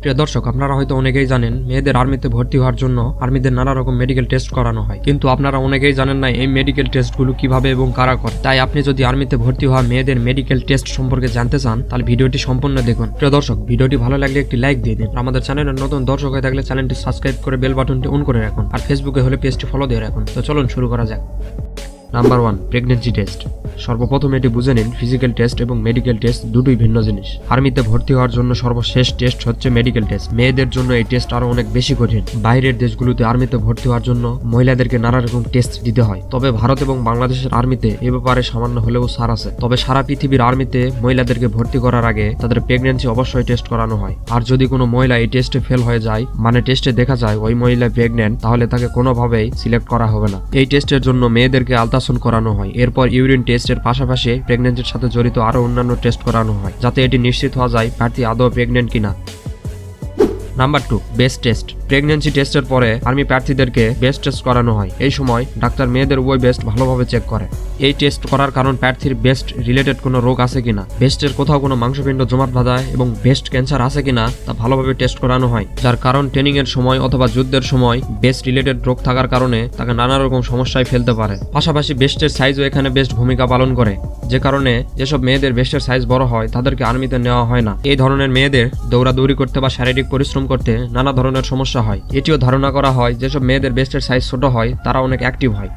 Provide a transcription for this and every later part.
প্রিয় দর্শক, আপনারা হয়তো অনেকেই জানেন মেয়েদের আর্মিতে ভর্তি হওয়ার জন্য আর্মিদের নানা রকম মেডিকেল টেস্ট করানো হয়, কিন্তু আপনারা অনেকেই জানেন না এই মেডিকেল টেস্টগুলো কিভাবে এবং কারা করে। তাই আপনি যদি আর্মিতে ভর্তি হওয়া মেয়েদের মেডিকেল টেস্ট সম্পর্কে জানতে চান তাহলে ভিডিওটি সম্পূর্ণ দেখুন। প্রিয় দর্শক, ভিডিওটি ভালো লাগলে একটি লাইক দিয়ে দিন। আমাদের চ্যানেলের নতুন দর্শক হয়ে থাকলে চ্যানেলটি সাবস্ক্রাইব করে বেল বাটনটি অন করে রাখুন, আর ফেসবুকে হলে পেজটি ফলো দিয়ে রাখুন। তো চলুন শুরু করা যাক। Number 1, pregnancy test. সর্বপ্রথম এটি বুঝে নিন, ফিজিক্যাল টেস্ট এবং মেডিকেল টেস্ট দুটোই ভিন্ন জিনিস। আর্মিতে ভর্তি হওয়ার জন্য সর্বশেষ টেস্ট হচ্ছে মেডিকেল টেস্ট। মেয়েদের জন্য এই টেস্ট আরো অনেক বেশি কঠিন। বাইরের দেশগুলোতে আর্মিতে ভর্তি হওয়ার জন্য মহিলাদেরকে নানা রকম টেস্ট দিতে হয়, তবে ভারত এবং বাংলাদেশের আর্মিতে এ ব্যাপারে সামান্য হলেও ছাড় আছে। তবে সারা পৃথিবীর আর্মিতে মহিলাদেরকে ভর্তি করার আগে তাদের প্রেগনেন্সি অবশ্যই টেস্ট করানো হয়। আর যদি কোনো মহিলা এই টেস্টে ফেল হয়ে যায়, মানে টেস্টে দেখা যায় ওই মহিলা প্রেগনেন্ট, তাহলে তাকে কোনোভাবেই সিলেক্ট করা হবে না। এই টেস্টের জন্য মেয়েদেরকে আলট্রাসাউন্ড করানো হয়। এরপর ইউরিন টেস্টের পাশাপাশি প্রেগনেন্সির সাথে জড়িত আরো অন্যান্য টেস্ট করানো হয়, যাতে এটি নিশ্চিত হওয়া যায় প্রার্থী আদৌ প্রেগনেন্ট কিনা। Number 2, best test. প্রেগনেন্সি টেস্টের পরে আর্মি প্রার্থীদেরকে বেস্ট টেস্ট করানো হয়। এই সময় ডাক্তার মেয়েদের ওই বেস্ট ভালোভাবে চেক করে। এই টেস্ট করার কারণ প্রার্থীর বেস্ট রিলেটেড কোনো রোগ আছে কিনা, বেস্টের কোথাও কোনো মাংসপিণ্ড জমাট বাঁধা এবং বেস্ট ক্যান্সার আছে কিনা তা ভালোভাবে টেস্ট করানো হয়। যার কারণ ট্রেনিং এর সময় অথবা যুদ্ধের সময় বেস্ট রিলেটেড রোগ থাকার কারণে তাকে নানা রকম সমস্যায় ফেলতে পারে। পাশাপাশি বেস্টের সাইজও এখানে বেস্ট ভূমিকা পালন করে, যে কারণে যেসব মেয়েদের বেস্টের সাইজ বড় হয় তাদেরকে আর্মিতে নেওয়া হয় না। এই ধরনের মেয়েদের দৌড়াদৌড়ি করতে বা শারীরিক পরিশ্রম করতে নানা ধরনের সমস্যা হয়। এটিও ধারণা করা হয় যেসব মেয়েদের বেস্টের সাইজ ছোট হয় তারা অনেক অ্যাক্টিভ হয়।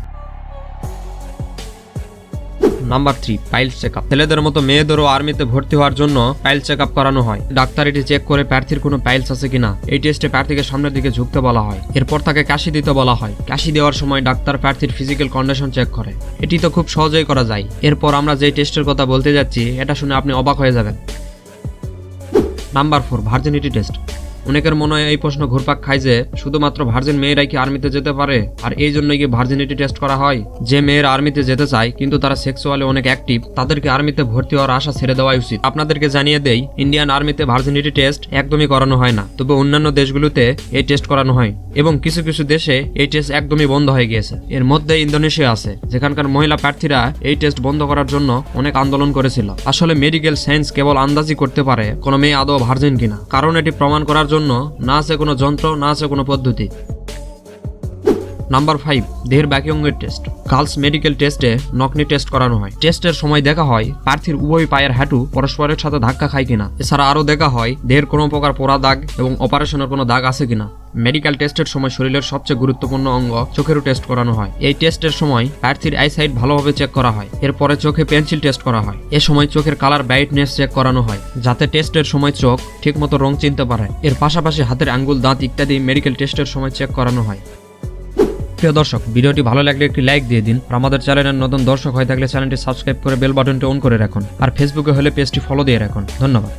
Number 3, piles check up. ছেলেদের মতো মেয়েদেরও আর্মিতে ভর্তি হওয়ার জন্য পাইলস চেক আপ করানো হয়। ডাক্তার এটি চেক করে প্রার্থীর কোনো পাইলস আছে কিনা। এই টেস্টে প্রার্থীকে সামনের দিকে ঝুঁকতে বলা হয়, এরপর তাকে কাশি দিতে বলা হয়। কাশি দেওয়ার সময় ডাক্তার প্রার্থীর ফিজিক্যাল কন্ডিশন চেক করে। এটি তো খুব সহজেই করা যায়। এরপর আমরা যে টেস্টের কথা বলতে যাচ্ছি এটা শুনে আপনি অবাক হয়ে যাবেন। Number 4, virginity test. অনেকের মনে হয় এই প্রশ্ন ঘুরপাক খায় যে শুধুমাত্র ভার্জিন মেয়েরাই কি আর্মিতে যেতে পারে, আর এই জন্যই কি ভার্জিনিটি টেস্ট করা হয়। যে মেয়েরা আর্মিতে যেতে চায় কিন্তু তারা সেক্সুয়ালি অনেক অ্যাক্টিভ, তাদেরকে আর্মিতে ভর্তি হওয়ার আশা ছেড়ে দেওয়া উচিত। আপনাদেরকে জানিয়ে দেই, ইন্ডিয়ান আর্মিতে ভার্জিনিটি টেস্ট একদমই করানো হয় না, তবে অন্যান্য দেশগুলোতে এই টেস্ট করানো হয় এবং কিছু কিছু দেশে এই টেস্ট একদমই বন্ধ হয়ে গিয়েছে। এর মধ্যে ইন্দোনেশিয়া আছে, যেখানকার মহিলা প্রার্থীরা এই টেস্ট বন্ধ করার জন্য অনেক আন্দোলন করেছিল। আসলে মেডিকেল সায়েন্স কেবল আন্দাজি করতে পারে কোনো মেয়ে আদৌ ভার্জিন কিনা, কারণ এটি প্রমাণ করার জন্য না আছে কোনো যন্ত্র, না আছে কোনো পদ্ধতি। নাম্বার 5, দেহের বাকি অঙ্গের টেস্ট। গার্লস মেডিকেল টেস্টে নকনি টেস্ট করানো হয়। টেস্টের সময় দেখা হয় প্রার্থীর উভয় পায়ের হাঁটু পরস্পরের সাথে ধাক্কা খায় কিনা। এছাড়া আরও দেখা হয় দেহের কোনো প্রকার পোড়া দাগ এবং অপারেশনের কোনো দাগ আছে কিনা। মেডিকেল টেস্টের সময় শরীরের সবচেয়ে গুরুত্বপূর্ণ অঙ্গ চোখেরও টেস্ট করানো হয়। এই টেস্টের সময় প্রার্থীর আইসাইট ভালোভাবে চেক করা হয়। এরপরে চোখে পেন্সিল টেস্ট করা হয়। এ সময় চোখের কালার ব্রাইটনেস চেক করানো হয়, যাতে টেস্টের সময় চোখ ঠিকমতো রং চিনতে পারে। এর পাশাপাশি হাতের আঙ্গুল, দাঁত ইত্যাদি মেডিকেল টেস্টের সময় চেক করানো হয়। প্রিয় দর্শক, ভিডিওটি ভালো লাগলে একটি লাইক দিয়ে দিন। আর আমাদের চ্যানেলের নতুন দর্শক হয়ে থাকলে চ্যানেলটি সাবস্ক্রাইব করে বেল বাটনটি অন করে রাখুন, আর ফেসবুকে হলে পেজটি ফলো দিয়ে রাখুন। ধন্যবাদ।